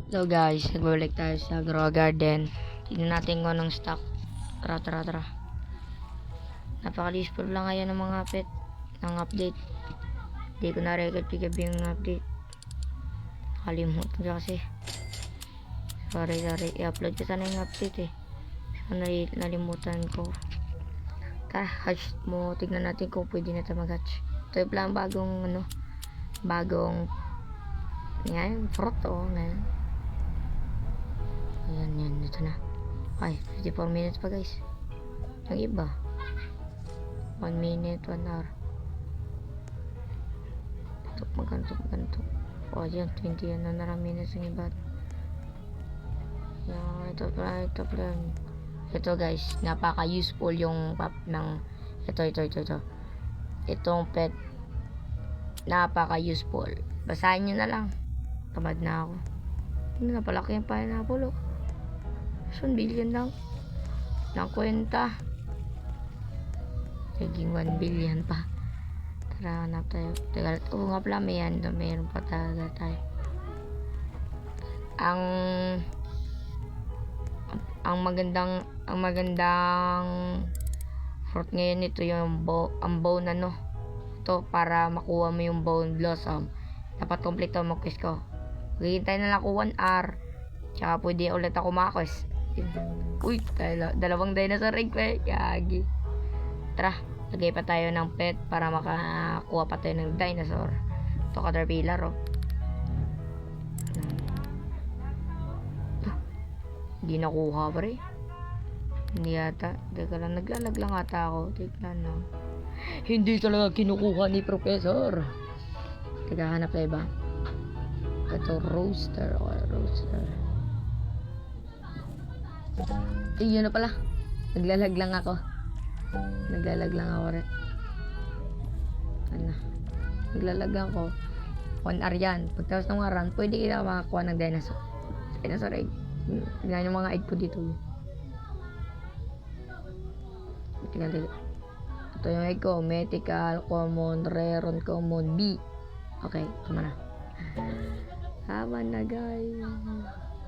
So guys, nagbabalik tayo sa Grow Garden. Tignan natin kung anong stock. Tara. Napaka-useful lang ngayon ng mga pet ng update. Hindi ko na-record pick-up yung update. Kalimutan ko kasi. Sorry. I-upload ko sana yung update eh. So, nalimutan ko. Tara, hatch mo. Tignan natin kung pwede na ito mag-hatch. Ito yung plan bagong ngayon, fruit ngayon. Ayan, ito na. Ay, 54 minutes pa guys. Yung iba 1 minute, 1 hour. Magantok. O, dyan, 20 yan na minutes yung iba. Yan, ito plan. Ito guys, napaka-useful yung pap ng ito. Itong pet, napaka-useful. Basahin nyo na lang. Tamad na ako. Napalaki yung pineapple, 1 billion lang ng kwenta. Naging 1 billion pa. Tara, hanap tayo. Nga pala, mayroon pa talaga tayo. Ang magandang fruit ngayon, ito yung bone ito, para makuha mo yung bone blossom. Dapat kompleto mo quest ko. Hihintay na lang ako 1 hour. Tsaka pwede ulit ako makakwest. Uy, dalawang dinosaur egg pa eh. Yagi. Tara, lagay pa tayo ng pet para makakuha pa tayo ng dinosaur. Ito, caterpillar Hindi nakuha pa rin. Hindi yata. Teka lang, naglalag lang ata ako. Tignan na. Hindi talaga kinukuha ni Professor. Teka, hanap tayo ba? Ito, roaster. Yun na pala. Naglalag lang ako rin. Naglalag ako. 1 hour yan. Pagtapos ng 1 round, pwede kita makakuha ng dinosaur egg. Tignan yung mga egg ko dito. Tignan. Ito yung egg ko. Mythical, common, rare, uncommon, B. Okay, tama na. Tama na guys.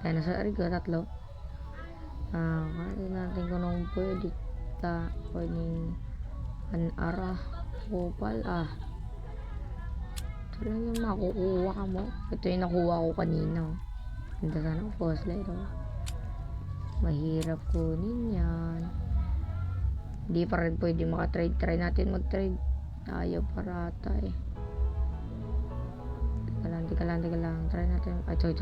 Dinosaur egg ko, 3. Kasi natin kung nung pwedeng anara, kupal ito lang yung makukuha ka mo. Ito yung nakuha ko kanina. Ganda sana ko fossil mahirap kunin yan. Hindi pa rin pwede makatrade. Try natin mag-trade. Tayo parata eh. Teka lang. Try natin. Ito.